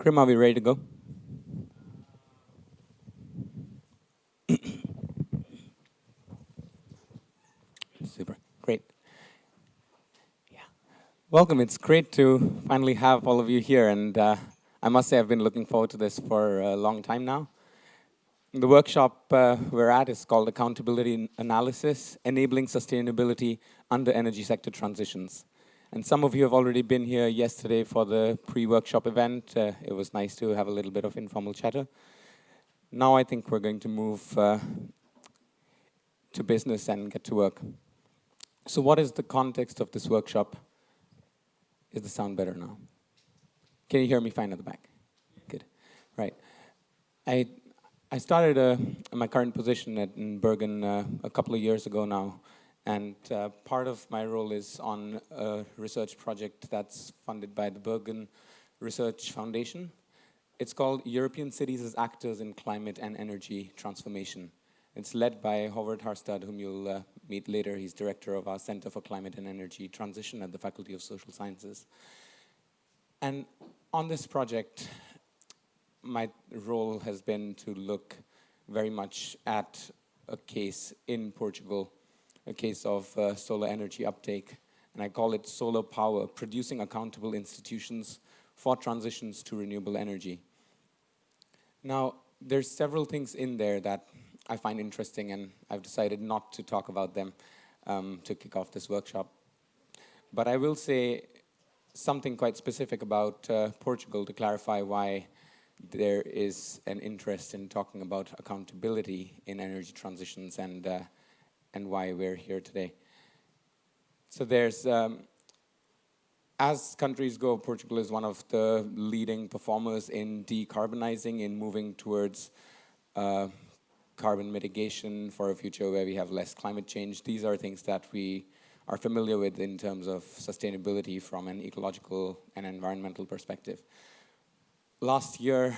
Krim, are we ready to go? Super. Great. Yeah. Welcome. It's great to finally have all of you here. And I must say, I've been looking forward to this for a long time now. The workshop we're at is called Accountability Analysis, Enabling Sustainability Under Energy Sector Transitions. And some of you have already been here yesterday for the pre-workshop event. It was nice to have a little bit of informal chatter. Now I think we're going to move to business and get to work. So what is the context of this workshop? Is the sound better now? Can you hear me fine at the back? Good. Right. I started my current position in Bergen a couple of years ago now, and part of my role is on a research project that's funded by the Bergen Research Foundation. It's called European Cities as Actors in Climate and Energy Transformation. It's led by Howard Harstad, whom you'll meet later. He's director of our Center for Climate and Energy Transition at the Faculty of Social Sciences. And on this project, my role has been to look very much at a case in Portugal, a case of solar energy uptake. And I call it Solar Power, Producing Accountable Institutions for Transitions to Renewable Energy. Now, there's several things in there that I find interesting, and I've decided not to talk about them to kick off this workshop. But I will say something quite specific about Portugal to clarify why there is an interest in talking about accountability in energy transitions and why we're here today. So there's, as countries go, Portugal is one of the leading performers in decarbonizing, in moving towards carbon mitigation for a future where we have less climate change. These are things that we are familiar with in terms of sustainability from an ecological and environmental perspective. Last year,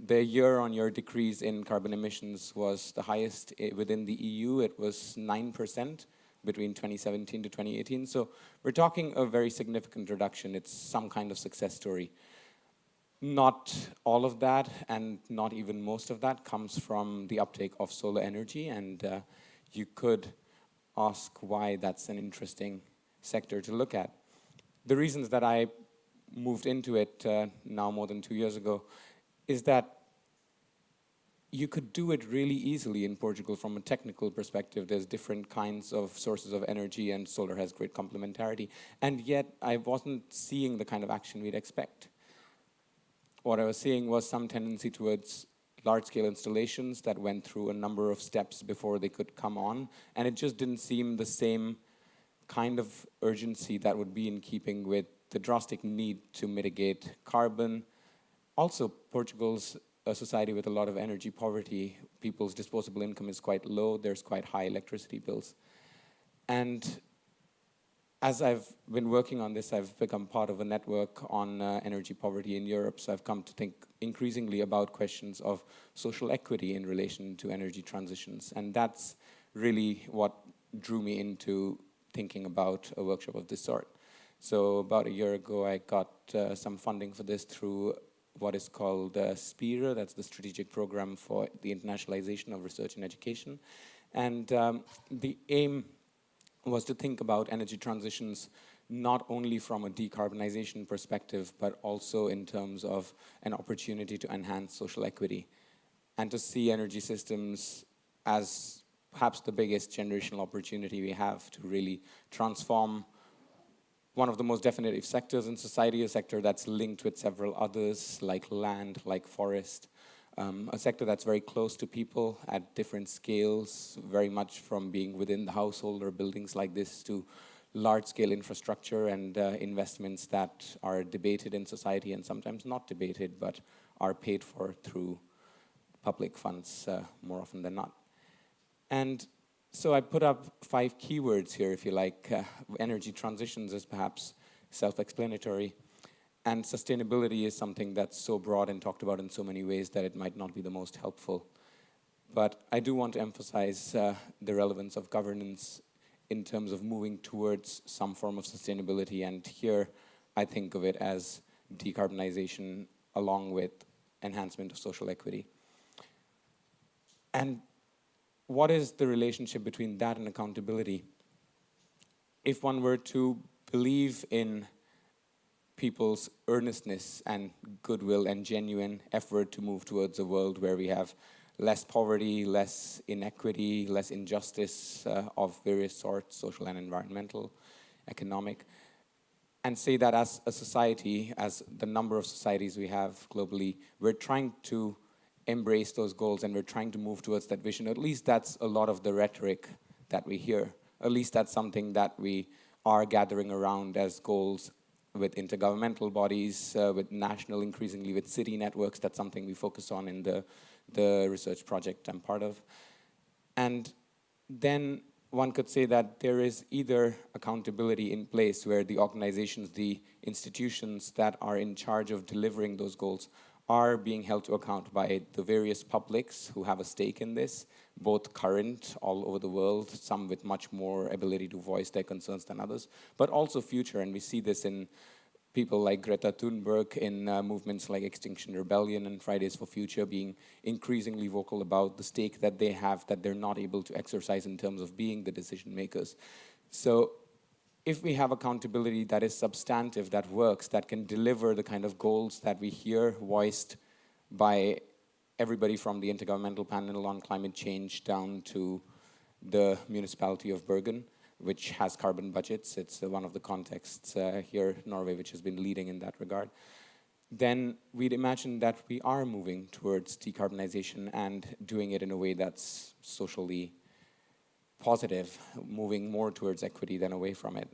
the year-on-year decrease in carbon emissions was the highest within the EU. It was 9% between 2017 to 2018. So we're talking a very significant reduction. It's some kind of success story. Not all of that, and not even most of that, comes from the uptake of solar energy, and you could ask why that's an interesting sector to look at. The reasons that I moved into it now more than 2 years ago is that you could do it really easily in Portugal from a technical perspective. There's different kinds of sources of energy, and solar has great complementarity, and yet I wasn't seeing the kind of action we'd expect. What I was seeing was some tendency towards large-scale installations that went through a number of steps before they could come on, and it just didn't seem the same kind of urgency that would be in keeping with the drastic need to mitigate carbon. Also, Portugal's a society with a lot of energy poverty. People's disposable income is quite low. There's quite high electricity bills. And as I've been working on this, I've become part of a network on energy poverty in Europe, so I've come to think increasingly about questions of social equity in relation to energy transitions, and that's really what drew me into thinking about a workshop of this sort. So about a year ago, I got some funding for this through what is called SPIRA, that's the Strategic Program for the Internationalization of Research and Education, and the aim was to think about energy transitions not only from a decarbonization perspective, but also in terms of an opportunity to enhance social equity, and to see energy systems as perhaps the biggest generational opportunity we have to really transform one of the most definitive sectors in society, a sector that's linked with several others, like land, like forest, a sector that's very close to people at different scales, very much from being within the household or buildings like this to large-scale infrastructure and investments that are debated in society and sometimes not debated, but are paid for through public funds more often than not. And so I put up 5 keywords here, if you like. Energy transitions is perhaps self-explanatory. And sustainability is something that's so broad and talked about in so many ways that it might not be the most helpful. But I do want to emphasize the relevance of governance in terms of moving towards some form of sustainability. And here I think of it as decarbonization along with enhancement of social equity. And what is the relationship between that and accountability? If one were to believe in people's earnestness and goodwill and genuine effort to move towards a world where we have less poverty, less inequity, less injustice of various sorts, social and environmental, economic, and say that as a society, as the number of societies we have globally, we're trying to embrace those goals and we're trying to move towards that vision. At least that's a lot of the rhetoric that we hear. At least that's something that we are gathering around as goals with intergovernmental bodies, with national, increasingly with city networks. That's something we focus on in the research project I'm part of. And then one could say that there is either accountability in place where the organizations, the institutions that are in charge of delivering those goals are being held to account by the various publics who have a stake in this, both current all over the world, some with much more ability to voice their concerns than others, but also future. And we see this in people like Greta Thunberg, in movements like Extinction Rebellion and Fridays for Future, being increasingly vocal about the stake that they have that they're not able to exercise in terms of being the decision makers. So if we have accountability that is substantive, that works, that can deliver the kind of goals that we hear voiced by everybody from the Intergovernmental Panel on Climate Change down to the municipality of Bergen, which has carbon budgets. It's one of the contexts here, Norway, which has been leading in that regard. Then we'd imagine that we are moving towards decarbonization and doing it in a way that's socially positive, moving more towards equity than away from it.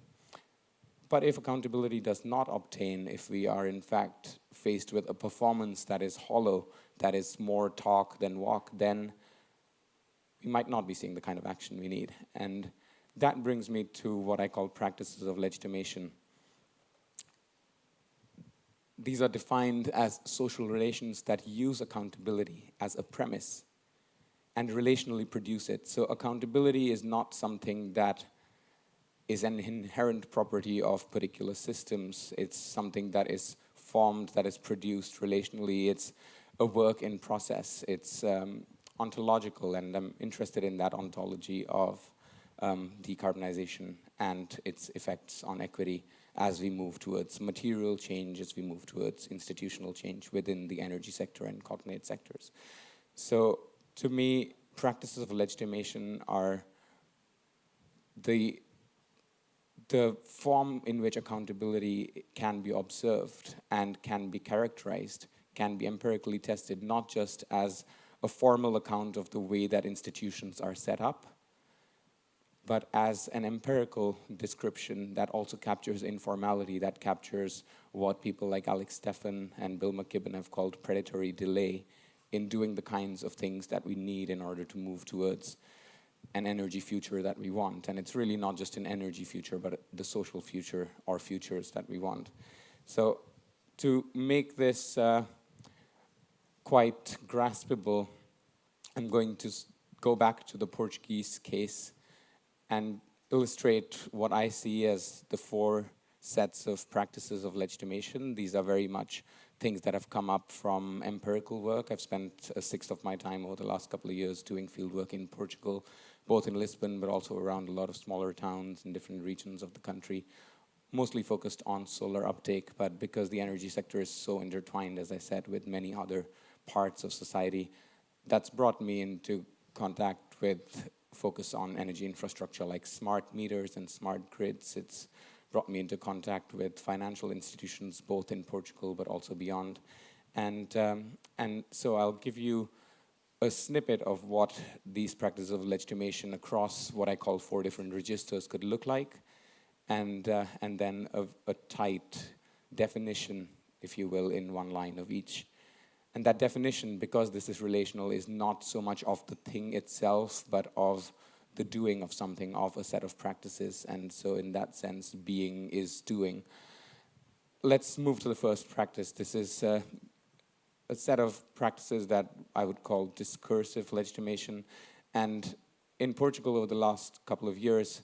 But if accountability does not obtain, if we are in fact faced with a performance that is hollow, that is more talk than walk, then we might not be seeing the kind of action we need. And that brings me to what I call practices of legitimation. These are defined as social relations that use accountability as a premise and relationally produce it. So accountability is not something that is an inherent property of particular systems. It's something that is formed, that is produced relationally. It's a work in process. It's ontological, and I'm interested in that ontology of decarbonization and its effects on equity as we move towards material change, as we move towards institutional change within the energy sector and cognate sectors. So to me, practices of legitimation are the form in which accountability can be observed and can be characterized, can be empirically tested, not just as a formal account of the way that institutions are set up, but as an empirical description that also captures informality, that captures what people like Alex Steffen and Bill McKibben have called predatory delay in doing the kinds of things that we need in order to move towards an energy future that we want. And it's really not just an energy future, but the social future or futures that we want. So to make this quite graspable, I'm going to go back to the Portuguese case and illustrate what I see as the 4 sets of practices of legitimation. These are very much things that have come up from empirical work. I've spent a sixth of my time over the last couple of years doing fieldwork in Portugal, both in Lisbon, but also around a lot of smaller towns in different regions of the country, mostly focused on solar uptake, but because the energy sector is so intertwined, as I said, with many other parts of society, that's brought me into contact with focus on energy infrastructure like smart meters and smart grids. It's brought me into contact with financial institutions, both in Portugal but also beyond. And so I'll give you a snippet of what these practices of legitimation across what I call 4 different registers could look like, and then a tight definition, if you will, in one line of each. And that definition, because this is relational, is not so much of the thing itself, but of the doing of something, of a set of practices. And so in that sense, being is doing. Let's move to the first practice. This is a set of practices that I would call discursive legitimation. And in Portugal over the last couple of years,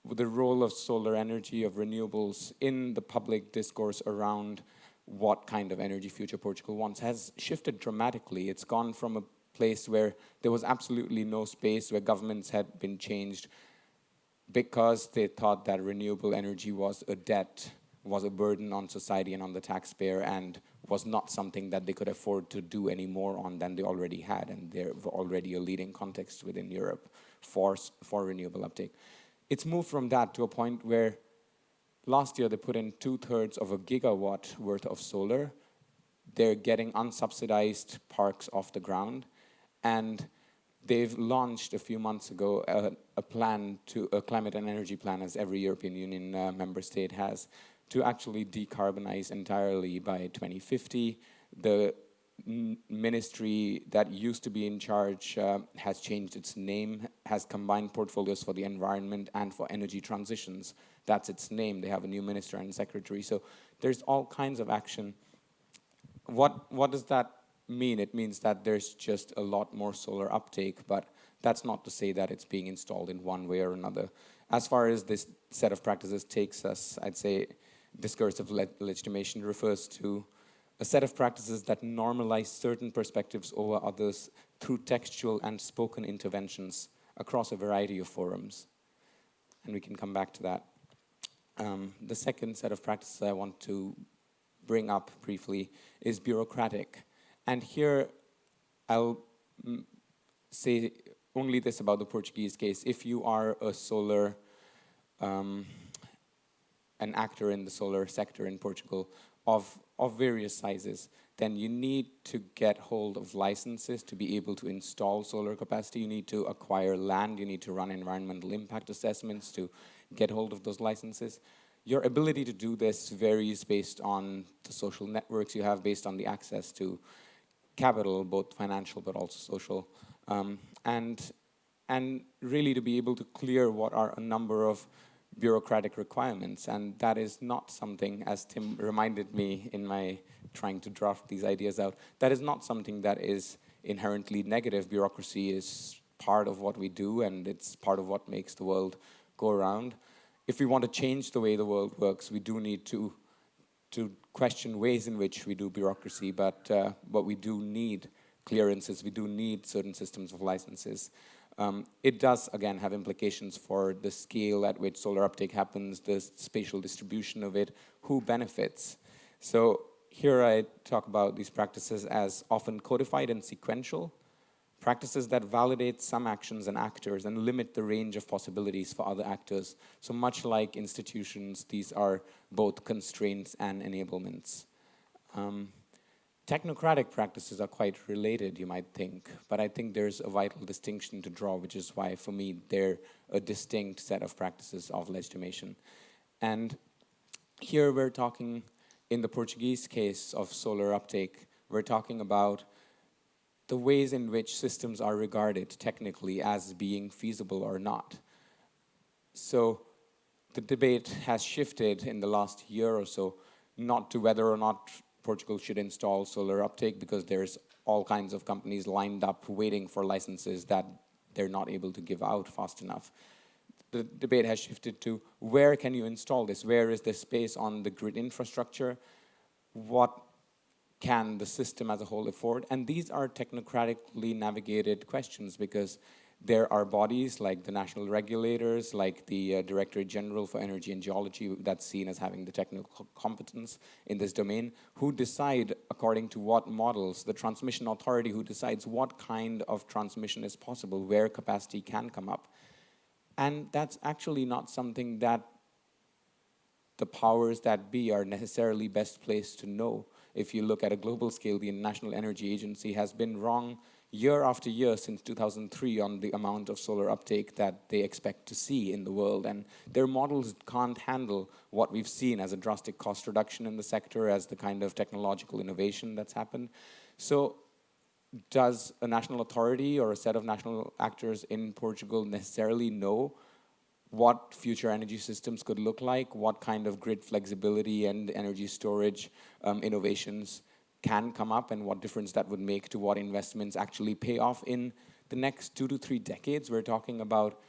the role of solar energy, of renewables in the public discourse around what kind of energy future Portugal wants has shifted dramatically. It's gone from a place where there was absolutely no space, where governments had been changed because they thought that renewable energy was a debt, was a burden on society and on the taxpayer, and was not something that they could afford to do any more on than they already had, and they're already a leading context within Europe for renewable uptake. It's moved from that to a point where last year they put in 2/3 of a gigawatt worth of solar. They're getting unsubsidized parks off the ground, and they've launched a few months ago a climate and energy plan, as every European Union member state has, to actually decarbonize entirely by 2050. The ministry that used to be in charge has changed its name, has combined portfolios for the environment and for energy transitions. That's its name. They have a new minister and secretary. So there's all kinds of action. What does that mean? It means that there's just a lot more solar uptake, but that's not to say that it's being installed in one way or another. As far as this set of practices takes us, I'd say discursive legitimation refers to a set of practices that normalize certain perspectives over others through textual and spoken interventions across a variety of forums. And we can come back to that. The second set of practices I want to bring up briefly is bureaucratic. And here I'll say only this about the Portuguese case. If you are a solar, an actor in the solar sector in Portugal of various sizes, then you need to get hold of licenses to be able to install solar capacity. You need to acquire land, you need to run environmental impact assessments to get hold of those licenses. Your ability to do this varies based on the social networks you have, based on the access to capital, both financial but also social, and really to be able to clear what are a number of bureaucratic requirements. And that is not something, as Tim reminded me in my trying to draft these ideas out, that is not something that is inherently negative. Bureaucracy is part of what we do, and it's part of what makes the world go around. If we want to change the way the world works, we do need to question ways in which we do bureaucracy, but we do need clearances, we do need certain systems of licenses. It does, again, have implications for the scale at which solar uptake happens, the spatial distribution of it, who benefits. So here I talk about these practices as often codified and sequential, practices that validate some actions and actors and limit the range of possibilities for other actors. So much like institutions, these are both constraints and enablements. Technocratic practices are quite related, you might think, but I think there's a vital distinction to draw, which is why, for me, they're a distinct set of practices of legitimation. And here we're talking, in the Portuguese case of solar uptake, we're talking about the ways in which systems are regarded technically as being feasible or not. So the debate has shifted in the last year or so, not to whether or not Portugal should install solar uptake, because there's all kinds of companies lined up waiting for licenses that they're not able to give out fast enough. The debate has shifted to where can you install this? Where is the space on the grid infrastructure? What can the system as a whole afford? And these are technocratically navigated questions, because there are bodies like the national regulators, like the Directorate General for Energy and Geology, that's seen as having the technical competence in this domain, who decide according to what models, the transmission authority who decides what kind of transmission is possible, where capacity can come up. And that's actually not something that the powers that be are necessarily best placed to know. If you look at a global scale, the International Energy Agency has been wrong year after year since 2003 on the amount of solar uptake that they expect to see in the world. And their models can't handle what we've seen as a drastic cost reduction in the sector, as the kind of technological innovation that's happened. So does a national authority or a set of national actors in Portugal necessarily know what future energy systems could look like, what kind of grid flexibility and energy storage innovations can come up, and what difference that would make to what investments actually pay off in the next 2 to 3 decades? We're talking about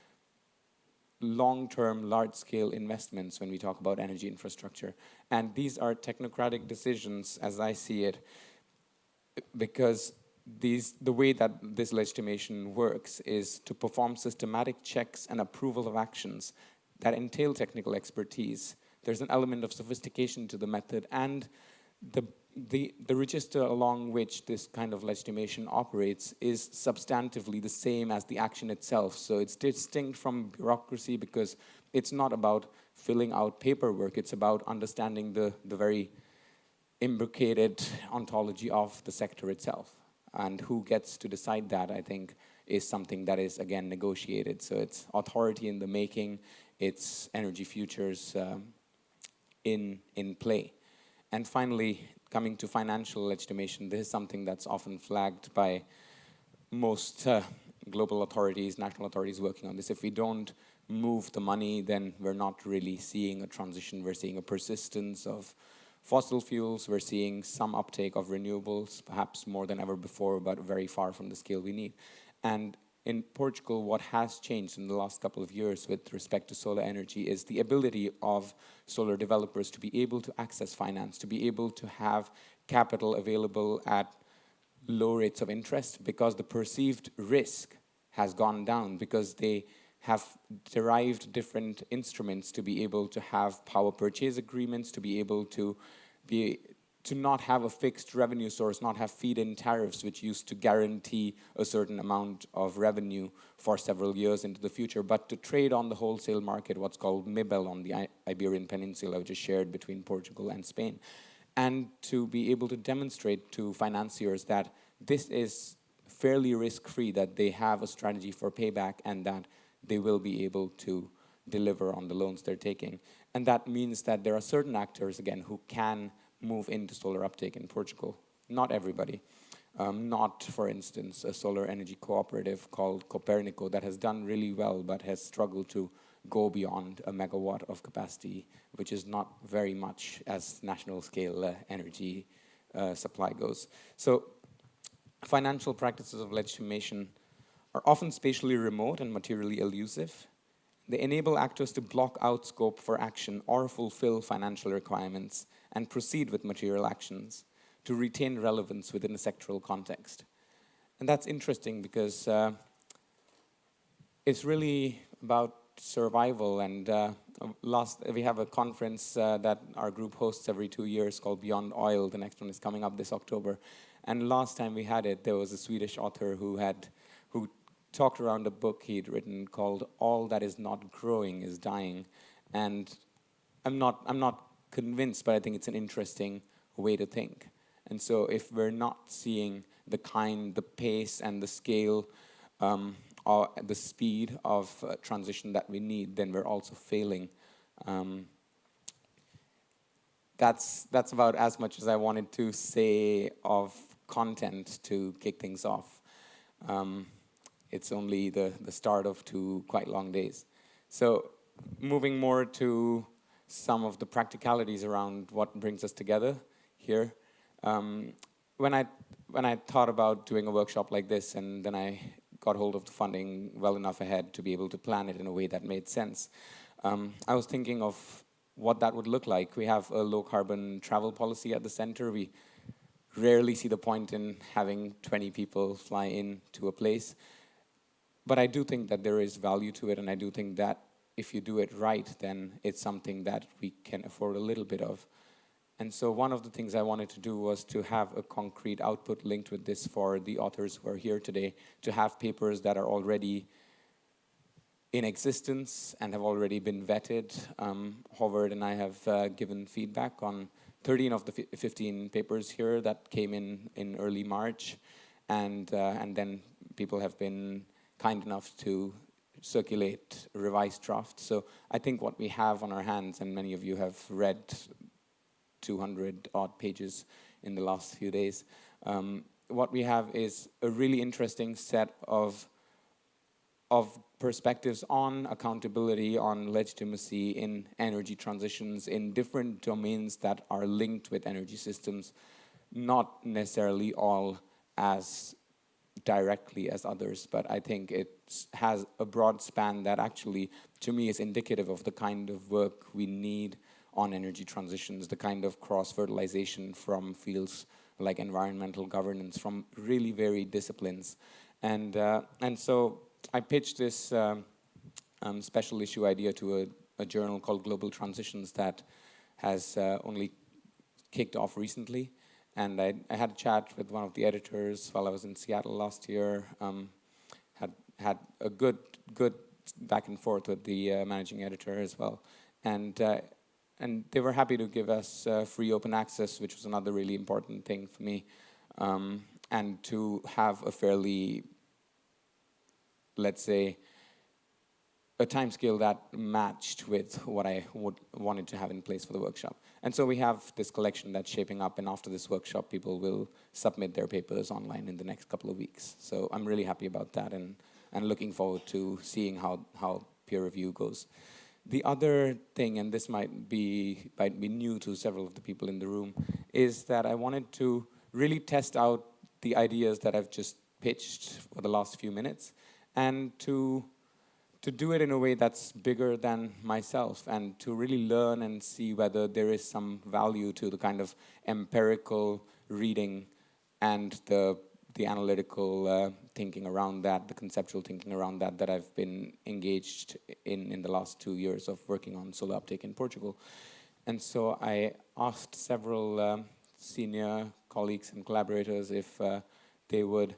long-term, large-scale investments when we talk about energy infrastructure. And these are technocratic decisions, as I see it, because the way that this legitimation works is to perform systematic checks and approval of actions that entail technical expertise. There's an element of sophistication to the method, and the register along which this kind of legitimation operates is substantively the same as the action itself. So it's distinct from bureaucracy because it's not about filling out paperwork, it's about understanding the very imbricated ontology of the sector itself. And who gets to decide that, I think, is something that is, again, negotiated. So it's authority in the making, it's energy futures in play. And finally, coming to financial legitimation, this is something that's often flagged by most global authorities, national authorities working on this. If we don't move the money, then we're not really seeing a transition. We're seeing a persistence of fossil fuels. We're seeing some uptake of renewables, perhaps more than ever before, but very far from the scale we need. And in Portugal, what has changed in the last couple of years with respect to solar energy is the ability of solar developers to be able to access finance, to be able to have capital available at low rates of interest, because the perceived risk has gone down, because they have derived different instruments to be able to have power purchase agreements, to be able to not have a fixed revenue source, not have feed-in tariffs, which used to guarantee a certain amount of revenue for several years into the future, but to trade on the wholesale market, what's called MIBEL on the Iberian Peninsula, which is shared between Portugal and Spain, and to be able to demonstrate to financiers that this is fairly risk-free, that they have a strategy for payback, and that they will be able to deliver on the loans they're taking. And that means that there are certain actors, again, who can move into solar uptake in Portugal. Not everybody. Not, for instance, a solar energy cooperative called Copernico that has done really well but has struggled to go beyond a megawatt of capacity, which is not very much as national scale energy supply goes. So financial practices of legitimation are often spatially remote and materially elusive. They enable actors to block out scope for action or fulfill financial requirements and proceed with material actions to retain relevance within a sectoral context. And that's interesting because it's really about survival. And we have a conference that our group hosts every 2 years called Beyond Oil. The next one is coming up this October. And last time we had it, there was a Swedish author who talked around a book he'd written called All That Is Not Growing Is Dying. And I'm not convinced, but I think it's an interesting way to think. And so if we're not seeing the pace and the scale or the speed of transition that we need, then we're also failing. That's about as much as I wanted to say of content to kick things off. It's only the start of 2 quite long days. So moving more to some of the practicalities around what brings us together here. When I thought about doing a workshop like this, and then I got hold of the funding well enough ahead to be able to plan it in a way that made sense, I was thinking of what that would look like. We have a low-carbon travel policy at the center. We rarely see the point in having 20 people fly in to a place. But I do think that there is value to it, and I do think that if you do it right, then it's something that we can afford a little bit of. And so one of the things I wanted to do was to have a concrete output linked with this for the authors who are here today, to have papers that are already in existence and have already been vetted. Howard and I have given feedback on 13 of the 15 papers here that came in early March, and then people have been kind enough to circulate revised drafts. So I think what we have on our hands, and many of you have read 200 odd pages in the last few days, what we have is a really interesting set of perspectives on accountability, on legitimacy in energy transitions in different domains that are linked with energy systems, not necessarily all as directly as others, but I think it has a broad span that actually, to me, is indicative of the kind of work we need on energy transitions, the kind of cross-fertilization from fields like environmental governance, from really varied disciplines. And so I pitched this special issue idea to a journal called Global Transitions that has only kicked off recently. And I had a chat with one of the editors while I was in Seattle last year. Had a good back and forth with the managing editor as well, and they were happy to give us free open access, which was another really important thing for me, and to have a fairly, let's say, a timescale that matched with what I wanted to have in place for the workshop. And so we have this collection that's shaping up, and after this workshop, people will submit their papers online in the next couple of weeks. So I'm really happy about that, and looking forward to seeing how peer review goes. The other thing, and this might be new to several of the people in the room, is that I wanted to really test out the ideas that I've just pitched for the last few minutes, and to do it in a way that's bigger than myself, and to really learn and see whether there is some value to the kind of empirical reading and the analytical thinking around that, the conceptual thinking around that I've been engaged in the last 2 years of working on solar uptake in Portugal. And so I asked several senior colleagues and collaborators if they would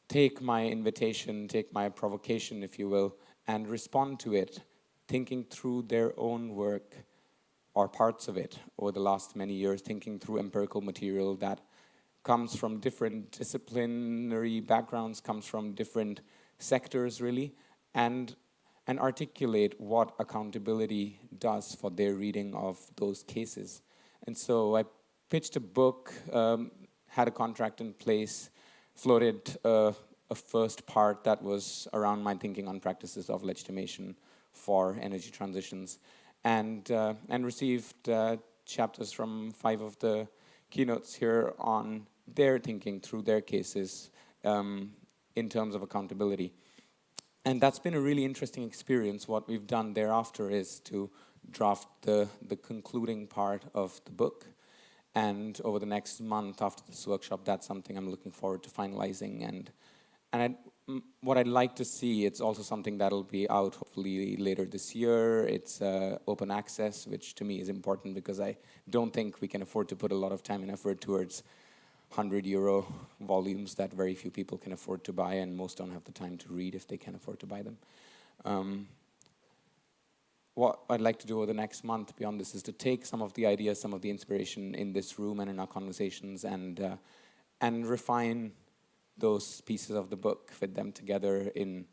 take my invitation, take my provocation, if you will, and respond to it, thinking through their own work or parts of it over the last many years, thinking through empirical material that comes from different disciplinary backgrounds, comes from different sectors, really, and articulate what accountability does for their reading of those cases. And so I pitched a book, had a contract in place, floated a first part that was around my thinking on practices of legitimation for energy transitions, and received chapters from 5 of the keynotes here on their thinking through their cases in terms of accountability. And that's been a really interesting experience. What we've done thereafter is to draft the concluding part of the book. And over the next month after this workshop, that's something I'm looking forward to finalizing. And what I'd like to see, it's also something that'll be out hopefully later this year. It's open access, which to me is important because I don't think we can afford to put a lot of time and effort towards €100 volumes that very few people can afford to buy, and most don't have the time to read if they can afford to buy them. What I'd like to do over the next month beyond this is to take some of the ideas, some of the inspiration in this room and in our conversations, and refine those pieces of the book, fit them together in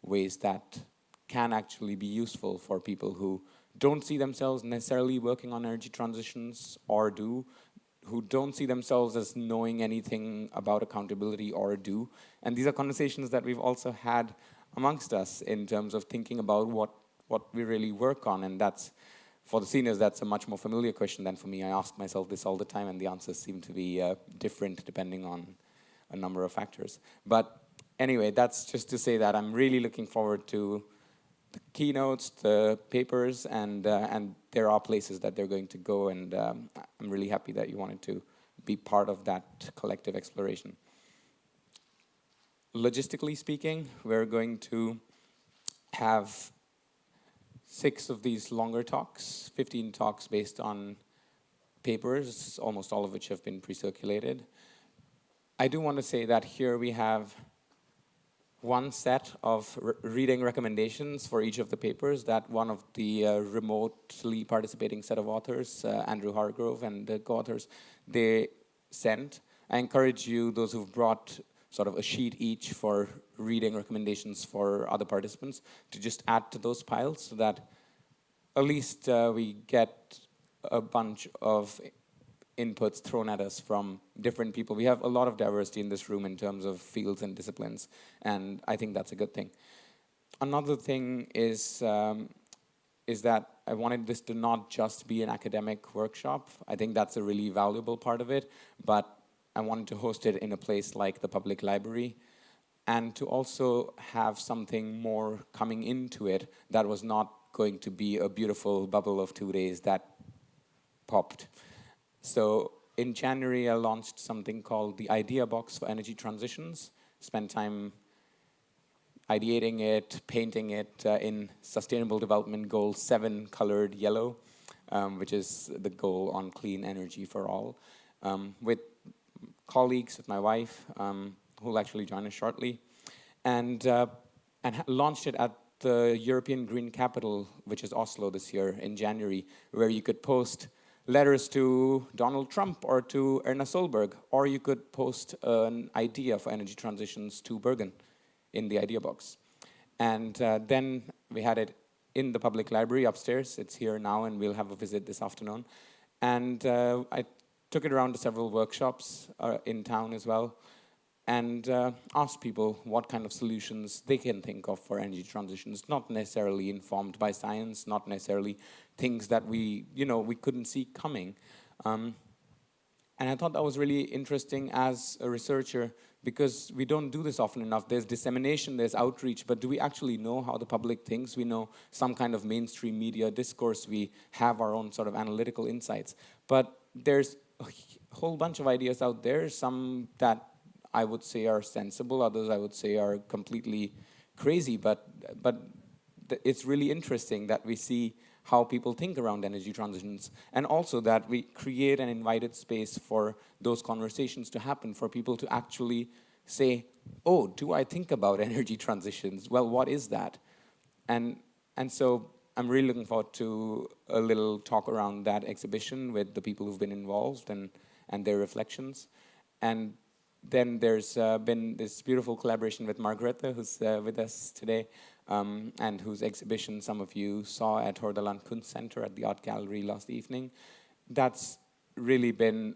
ways that can actually be useful for people who don't see themselves necessarily working on energy transitions, or do, who don't see themselves as knowing anything about accountability, or do. And these are conversations that we've also had amongst us in terms of thinking about what we really work on. And that's, for the seniors, that's a much more familiar question than for me. I ask myself this all the time, and the answers seem to be different depending on a number of factors. But anyway, that's just to say that I'm really looking forward to the keynotes, the papers, and there are places that they're going to go, and I'm really happy that you wanted to be part of that collective exploration. Logistically speaking, we're going to have 6 of these longer talks, 15 talks based on papers, almost all of which have been pre-circulated. I do want to say that here we have one set of reading recommendations for each of the papers that one of the remotely participating set of authors, Andrew Hargrove and the co-authors, they sent. I encourage you, those who've brought sort of a sheet each for reading recommendations for other participants, to just add to those piles so that at least we get a bunch of inputs thrown at us from different people. We have a lot of diversity in this room in terms of fields and disciplines, and I think that's a good thing. Another thing is that I wanted this to not just be an academic workshop. I think that's a really valuable part of it, but I wanted to host it in a place like the public library, and to also have something more coming into it that was not going to be a beautiful bubble of 2 days that popped. So in January, I launched something called the Idea Box for Energy Transitions. Spent time ideating it, painting it in Sustainable Development Goal 7 colored yellow, which is the goal on clean energy for all, with colleagues, with my wife, who will actually join us shortly, and launched it at the European Green Capital, which is Oslo this year in January, where you could post letters to Donald Trump or to Erna Solberg, or you could post an idea for energy transitions to Bergen in the idea box. And then we had it in the public library upstairs. It's here now, and we'll have a visit this afternoon. And I took it around to several workshops in town as well, and asked people what kind of solutions they can think of for energy transitions, not necessarily informed by science, not necessarily things that we couldn't see coming. And I thought that was really interesting as a researcher, because we don't do this often enough. There's dissemination, there's outreach, but do we actually know how the public thinks? We know some kind of mainstream media discourse. We have our own sort of analytical insights. But there's a whole bunch of ideas out there, some that I would say are sensible, others I would say are completely crazy, but it's really interesting that we see how people think around energy transitions, and also that we create an invited space for those conversations to happen, for people to actually say, oh, do I think about energy transitions? Well, what is that? And so I'm really looking forward to a little talk around that exhibition with the people who've been involved and their reflections. And then there's been this beautiful collaboration with Margrethe, who's with us today, and whose exhibition some of you saw at Hordaland Kunstcenter at the Art Gallery last evening. That's really been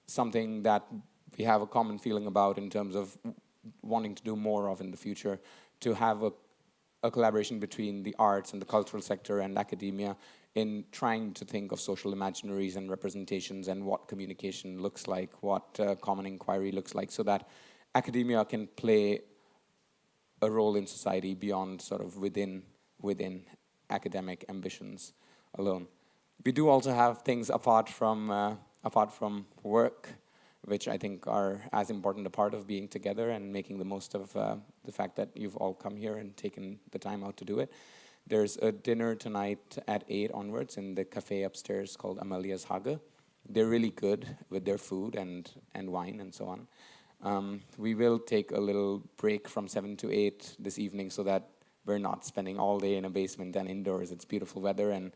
something that we have a common feeling about in terms of wanting to do more of in the future, to have a collaboration between the arts and the cultural sector and academia in trying to think of social imaginaries and representations and what communication looks like, what common inquiry looks like, so that academia can play a role in society beyond sort of within academic ambitions alone. We do also have things apart from work, which I think are as important a part of being together and making the most of the fact that you've all come here and taken the time out to do it. There's a dinner tonight at 8 onwards in the cafe upstairs called Amelia's Hage. They're really good with their food and wine and so on. We will take a little break from 7 to 8 this evening so that we're not spending all day in a basement and indoors. It's beautiful weather, and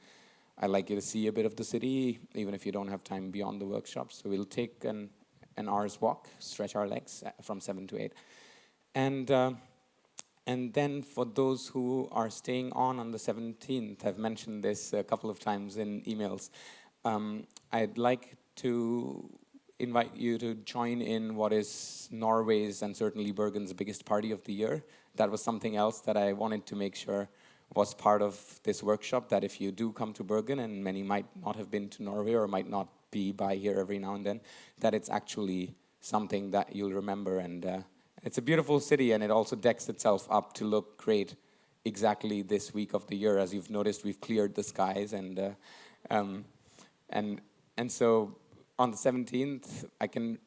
I'd like you to see a bit of the city, even if you don't have time beyond the workshops. So we'll take an hour's walk, stretch our legs from 7 to 8. And then for those who are staying on the 17th, I've mentioned this a couple of times in emails, I'd like to invite you to join in what is Norway's and certainly Bergen's biggest party of the year. That was something else that I wanted to make sure was part of this workshop, that if you do come to Bergen, and many might not have been to Norway or might not be by here every now and then, that it's actually something that you'll remember. And it's a beautiful city, and it also decks itself up to look great exactly this week of the year. As you've noticed, we've cleared the skies, and so on the 17th, I can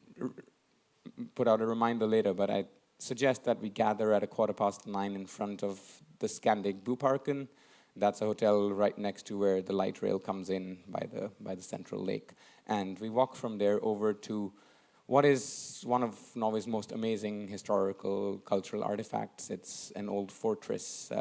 put out a reminder later, but I suggest that we gather at 9:15 in front of the Scandic Buparken. That's a hotel right next to where the light rail comes in by the central lake. And we walk from there over to what is one of Norway's most amazing historical cultural artifacts. It's an old fortress,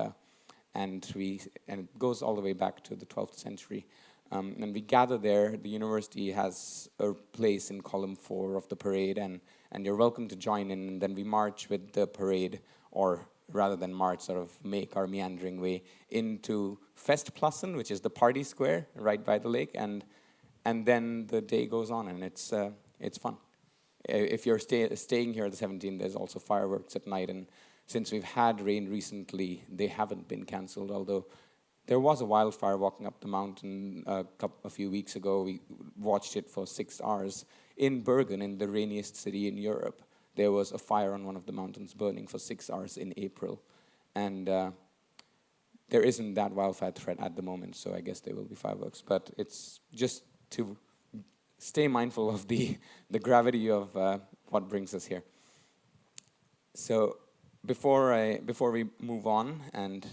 and it goes all the way back to the 12th century. And we gather there. The university has a place in column 4 of the parade, and you're welcome to join in. And then we march with the parade, or rather than march, sort of make our meandering way into Festplassen, which is the party square right by the lake, and then the day goes on, and it's fun. If you're staying here at the 17th, there's also fireworks at night, and since we've had rain recently, they haven't been cancelled, although there was a wildfire walking up the mountain a few weeks ago. We watched it for 6 hours. in Bergen, in the rainiest city in Europe, there was a fire on one of the mountains burning for 6 hours in April. And there isn't that wildfire threat at the moment, so I guess there will be fireworks. But it's just to stay mindful of the gravity of what brings us here. So before we move on, and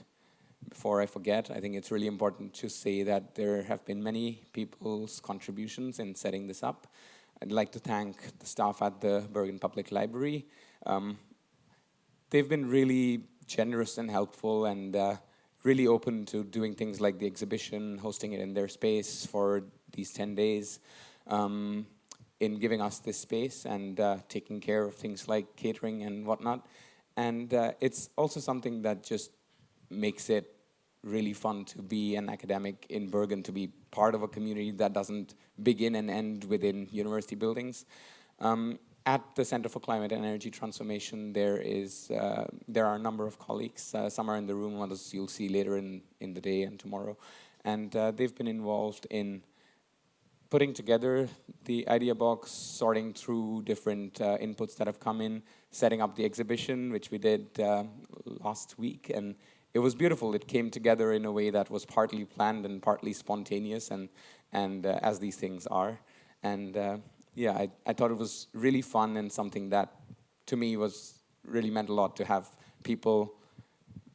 before I forget, I think it's really important to say that there have been many people's contributions in setting this up. I'd like to thank the staff at the Bergen Public Library. They've been really generous and helpful, and really open to doing things like the exhibition, hosting it in their space for these 10 days, in giving us this space and taking care of things like catering and whatnot. And it's also something that just makes it really fun to be an academic in Bergen, to be part of a community that doesn't begin and end within university buildings. At the Center for Climate and Energy Transformation, there are a number of colleagues. Some are in the room, others you'll see later in the day and tomorrow. And they've been involved in putting together the idea box, sorting through different inputs that have come in, setting up the exhibition, which we did last week. And it was beautiful. It came together in a way that was partly planned and partly spontaneous, and as these things are. And yeah, I thought it was really fun, and something that to me was really meant a lot, to have people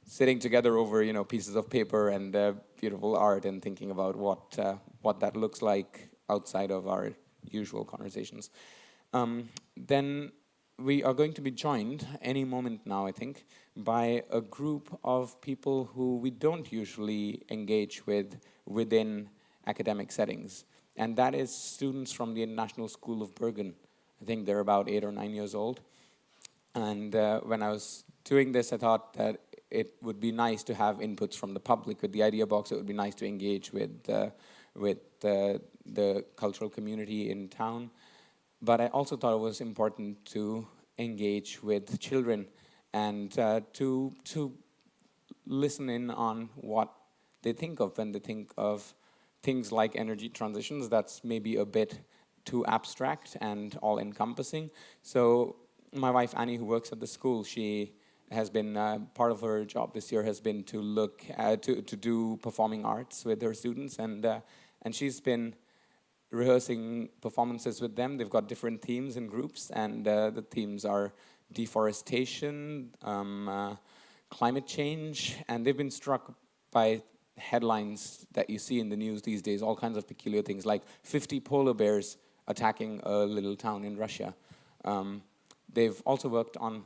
sitting together over pieces of paper and beautiful art, and thinking about what that looks like outside of our usual conversations. Then we are going to be joined any moment now, I think, by a group of people who we don't usually engage with within academic settings. And that is students from the International School of Bergen. I think they're about 8 or 9 years old. And when I was doing this, I thought that it would be nice to have inputs from the public. With the idea box, it would be nice to engage with the cultural community in town. But I also thought it was important to engage with children, and to listen in on what they think of when they think of things like energy transitions. That's maybe a bit too abstract and all-encompassing. So my wife Annie, who works at the school, she has been part of her job this year has been to look to do performing arts with her students, and she's been rehearsing performances with them. They've got different themes and groups, and the themes are deforestation, climate change, and they've been struck by headlines that you see in the news these days, all kinds of peculiar things, like 50 polar bears attacking a little town in Russia. They've also worked on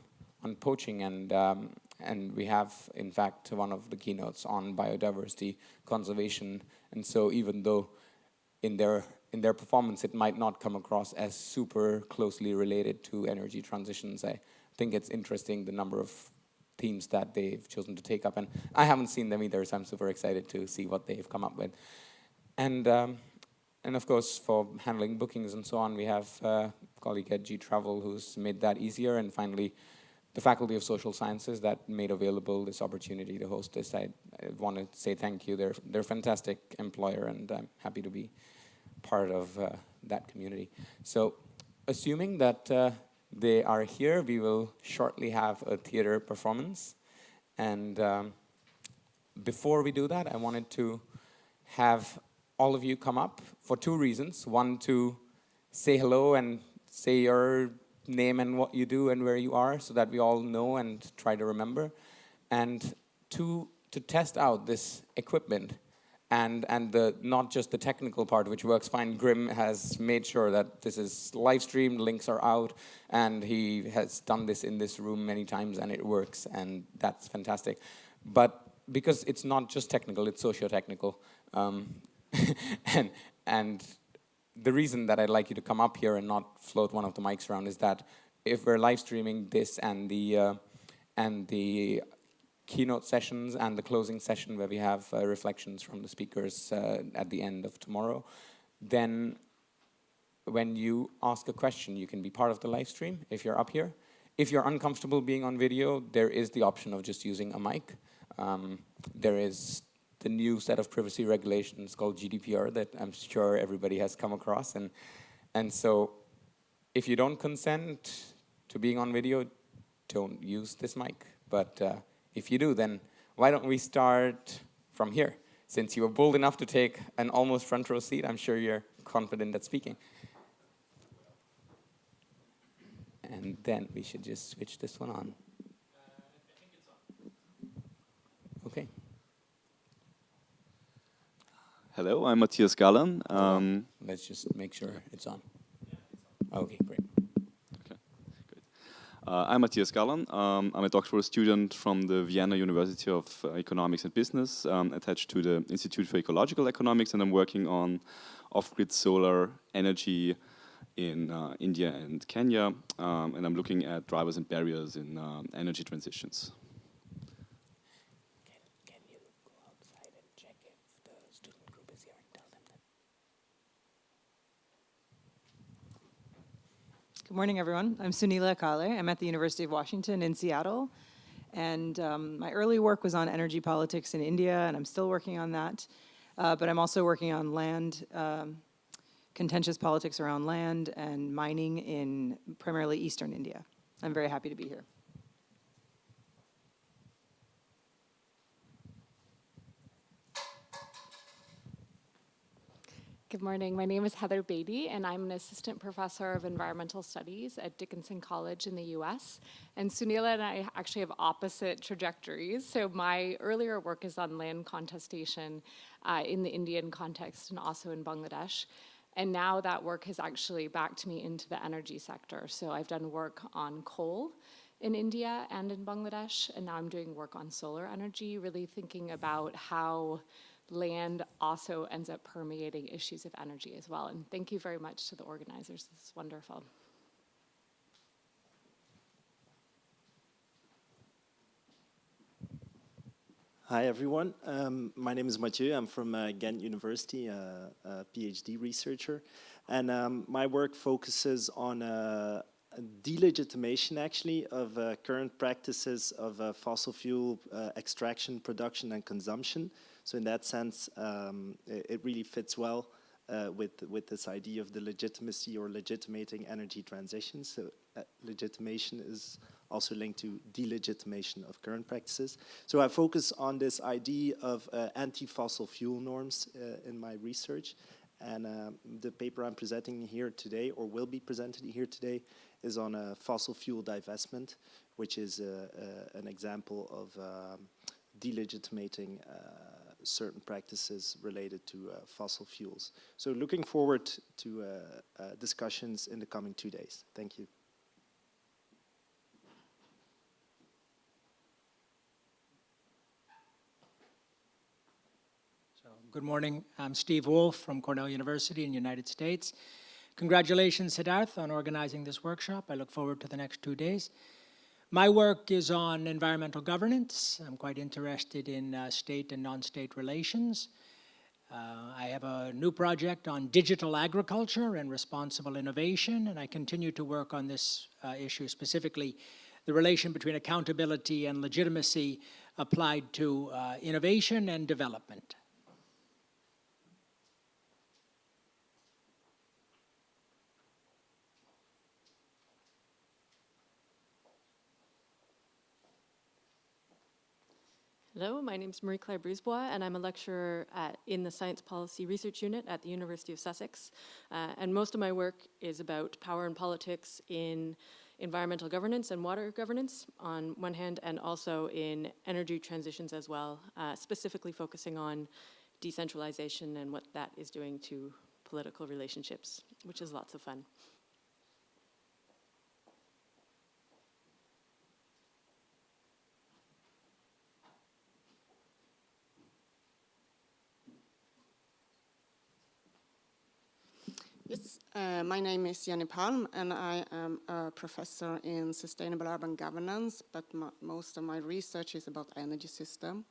poaching, and we have, in fact, one of the keynotes on biodiversity conservation. And so even though in their performance it might not come across as super closely related to energy transitions, I think it's interesting the number of themes that they've chosen to take up. And I haven't seen them either, so I'm super excited to see what they've come up with. And of course, for handling bookings and so on, we have a colleague at G Travel who's made that easier. And finally, the Faculty of Social Sciences that made available this opportunity to host this. I want to say thank you. They're a fantastic employer, and I'm happy to be part of that community. So assuming that they are here, we will shortly have a theater performance. And before we do that, I wanted to have all of you come up for two reasons. One, to say hello and say your name and what you do and where you are, so that we all know and try to remember. And two, to test out this equipment and the not just the technical part, which works fine. Grim has made sure that this is live streamed, links are out, and he has done this in this room many times, and it works, and that's fantastic. But because it's not just technical, it's socio-technical. And the reason that I'd like you to come up here and not float one of the mics around is that if we're live streaming this and the keynote sessions and the closing session where we have reflections from the speakers at the end of tomorrow, then when you ask a question, you can be part of the live stream if you're up here. If you're uncomfortable being on video, there is the option of just using a mic. There is the new set of privacy regulations called GDPR that I'm sure everybody has come across, and so If you don't consent to being on video, don't use this mic. But if you do, then why don't we start from here? Since you were bold enough to take an almost front row seat, I'm sure you're confident at speaking. And then we should just switch this one on. I think it's on. Okay. Hello, I'm Matthias Gallen. Let's just make sure it's on. Okay, great. Okay, great. I'm Matthias Gallen. I'm a doctoral student from the Vienna University of Economics and Business, attached to the Institute for Ecological Economics, and I'm working on off-grid solar energy in India and Kenya, and I'm looking at drivers and barriers in energy transitions. Can you go outside and check if the student group is here and tell them that? Good morning, everyone. I'm Sunila Kale. I'm at the University of Washington in Seattle. And my early work was on energy politics in India, and I'm still working on that. But I'm also working on land, contentious politics around land and mining in primarily eastern India. I'm very happy to be here. Good morning. My name is Heather Beatty, and I'm an assistant professor of environmental studies at Dickinson College in the US. And Sunila and I actually have opposite trajectories. So my earlier work is on land contestation in the Indian context and also in Bangladesh. And now that work has actually backed me into the energy sector. So I've done work on coal in India and in Bangladesh, and now I'm doing work on solar energy, really thinking about how land also ends up permeating issues of energy as well. And thank you very much to the organizers. This is wonderful. Hi, everyone. My name is Mathieu. I'm from Ghent University, a PhD researcher. And my work focuses on delegitimation, actually, of current practices of fossil fuel extraction, production, and consumption. So in that sense, it really fits well with this idea of the legitimacy or legitimating energy transition. So legitimation is also linked to delegitimation of current practices. So I focus on this idea of anti-fossil fuel norms in my research. And the paper I'm presenting here today, or will be presented here today, is on fossil fuel divestment, which is an example of delegitimating certain practices related to fossil fuels. So looking forward to discussions in the coming 2 days. Thank you. So, good morning. I'm Steve Wolf from Cornell University in the United States. Congratulations, Siddharth, on organizing this workshop. I look forward to the next 2 days. My work is on environmental governance. I'm quite interested in state and non-state relations. I have a new project on digital agriculture and responsible innovation, and I continue to work on this issue, specifically the relation between accountability and legitimacy applied to innovation and development. Hello, my name is Marie-Claire Brisebois, and I'm a lecturer in the Science Policy Research Unit at the University of Sussex. And most of my work is about power and politics in environmental governance and water governance on one hand, and also in energy transitions as well, specifically focusing on decentralization and what that is doing to political relationships, which is lots of fun. Yes, my name is Jenny Palm, and I am a professor in sustainable urban governance, but most of my research is about energy system.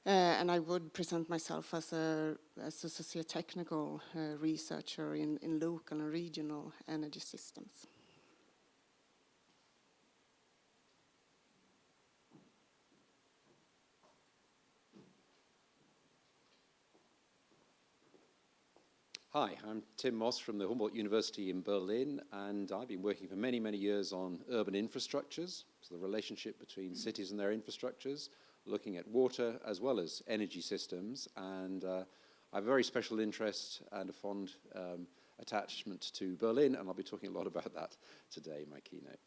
And I would present myself as a socio-technical researcher in local and regional energy systems. Hi, I'm Tim Moss from the Humboldt University in Berlin, and I've been working for many, many years on urban infrastructures, so the relationship between cities and their infrastructures, looking at water as well as energy systems, and I have a very special interest and a fond attachment to Berlin, and I'll be talking a lot about that today in my keynote.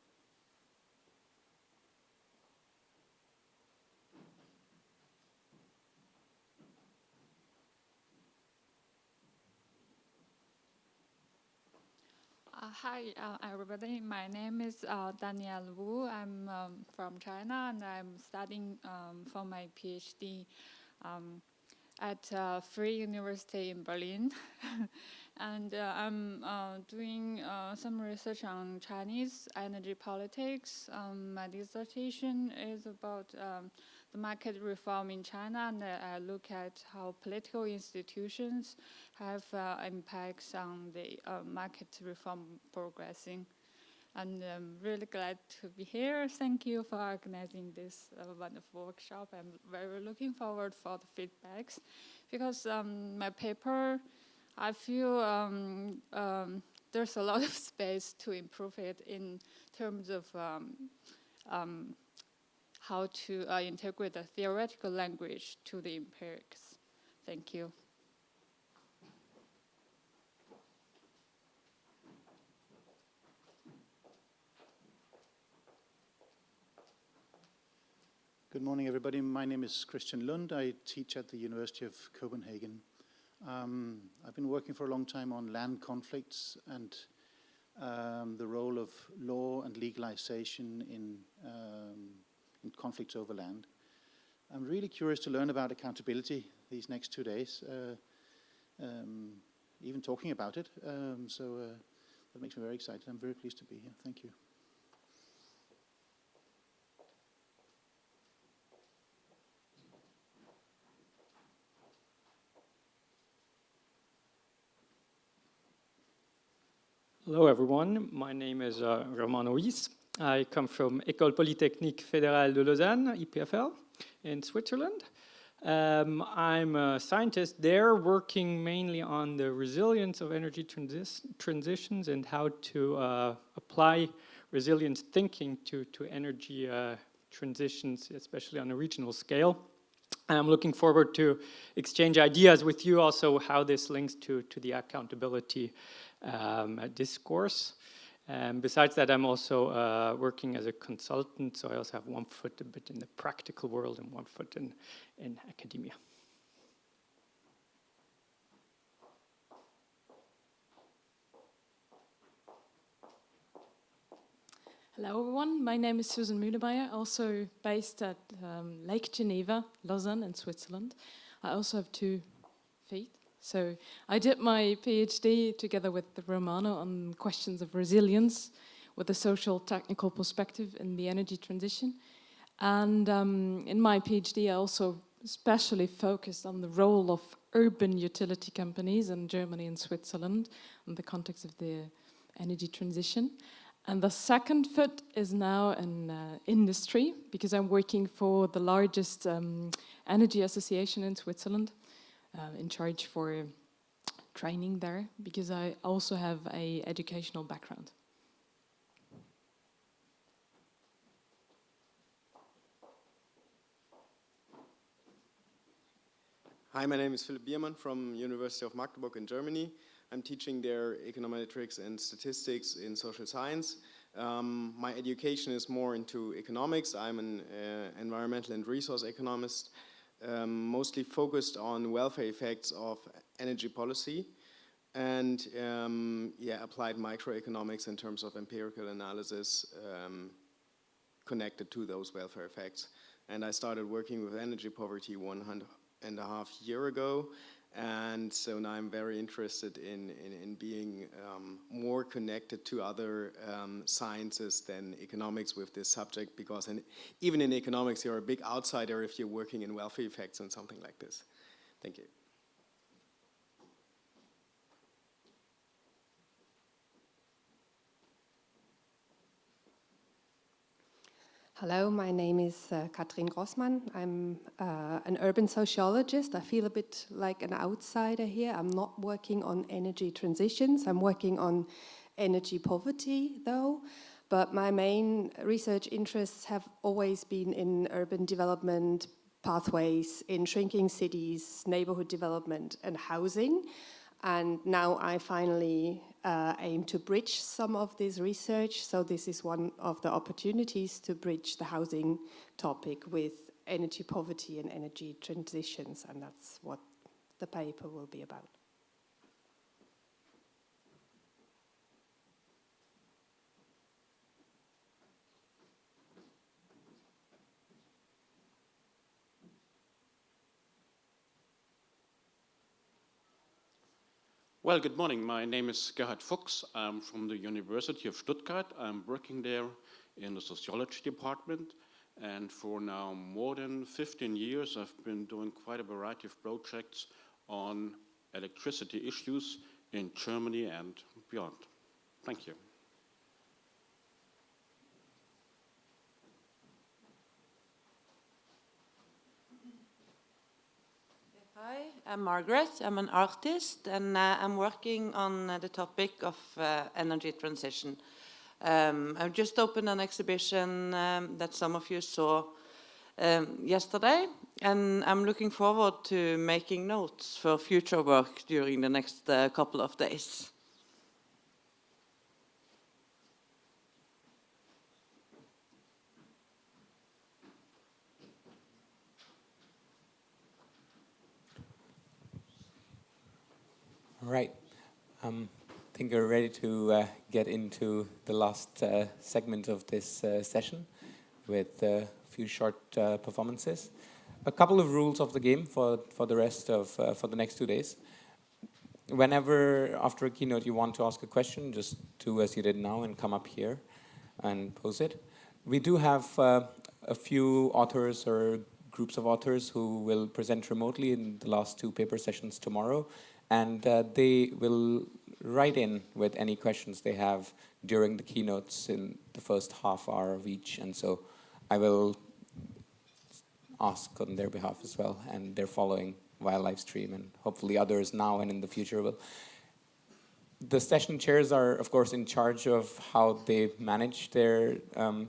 Hi, everybody. My name is Danielle Wu. I'm from China, and I'm studying for my PhD at Free University in Berlin. And I'm doing some research on Chinese energy politics. My dissertation is about the market reform in China, and I look at how political institutions have impacts on the market reform progressing. And I'm really glad to be here. Thank you for organizing this wonderful workshop. I'm very looking forward for the feedbacks, because my paper, I feel there's a lot of space to improve it in terms of how to integrate the theoretical language to the empirics. Thank you. Good morning, everybody. My name is Christian Lund. I teach at the University of Copenhagen. I've been working for a long time on land conflicts and the role of law and legalization in conflicts over land. I'm really curious to learn about accountability these next 2 days, even talking about it. So that makes me very excited. I'm very pleased to be here. Thank you. Hello, everyone. My name is Romain Ruiz. I come from École Polytechnique Fédérale de Lausanne, EPFL, in Switzerland. I'm a scientist there working mainly on the resilience of energy transitions and how to apply resilience thinking to energy transitions, especially on a regional scale. I'm looking forward to exchange ideas with you also how this links to the accountability discourse. Besides that, I'm also working as a consultant, so I also have one foot a bit in the practical world and one foot in academia. Hello, everyone. My name is Susan Mühlemeyer, also based at Lake Geneva, Lausanne, in Switzerland. I also have 2 feet. So I did my PhD together with Romano on questions of resilience with a social technical perspective in the energy transition. And in my PhD, I also especially focused on the role of urban utility companies in Germany and Switzerland in the context of the energy transition. And the second foot is now in industry, because I'm working for the largest energy association in Switzerland, in charge for training there, because I also have an educational background. Hi, my name is Philipp Biermann from University of Magdeburg in Germany. I'm teaching there econometrics and statistics in social science. My education is more into economics. I'm an environmental and resource economist, mostly focused on welfare effects of energy policy and applied microeconomics in terms of empirical analysis connected to those welfare effects. And I started working with energy poverty 1.5 years ago. And so now I'm very interested in being more connected to other sciences than economics with this subject, because even in economics, you're a big outsider if you're working in welfare effects and something like this. Thank you. Hello, my name is Katrin Grossmann. I'm an urban sociologist. I feel a bit like an outsider here. I'm not working on energy transitions. I'm working on energy poverty, though. But my main research interests have always been in urban development pathways, in shrinking cities, neighborhood development, and housing. And now I finally aim to bridge some of this research. So this is one of the opportunities to bridge the housing topic with energy poverty and energy transitions. And that's what the paper will be about. Well, good morning. My name is Gerhard Fuchs. I'm from the University of Stuttgart. I'm working there in the sociology department. And for now more than 15 years, I've been doing quite a variety of projects on electricity issues in Germany and beyond. Thank you. Hi, I'm Margaret. I'm an artist, and I'm working on the topic of energy transition. I've just opened an exhibition that some of you saw yesterday, and I'm looking forward to making notes for future work during the next couple of days. All right. I think we're ready to get into the last segment of this session with a few short performances. A couple of rules of the game for the rest of for the next 2 days. Whenever after a keynote you want to ask a question, just do as you did now and come up here and pose it. We do have a few authors or groups of authors who will present remotely in the last 2 paper sessions tomorrow. And they will write in with any questions they have during the keynotes in the first half hour of each. And so I will ask on their behalf as well. And they're following via live stream, and hopefully others now and in the future will. The session chairs are, of course, in charge of how they manage their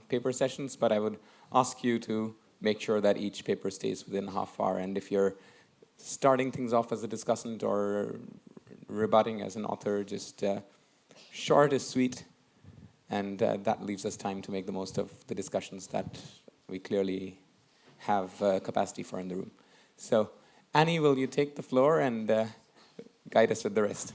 paper sessions, but I would ask you to make sure that each paper stays within a half hour. And if you're starting things off as a discussant or rebutting as an author, just short is sweet, and that leaves us time to make the most of the discussions that we clearly have capacity for in the room. So, Annie, will you take the floor and guide us with the rest?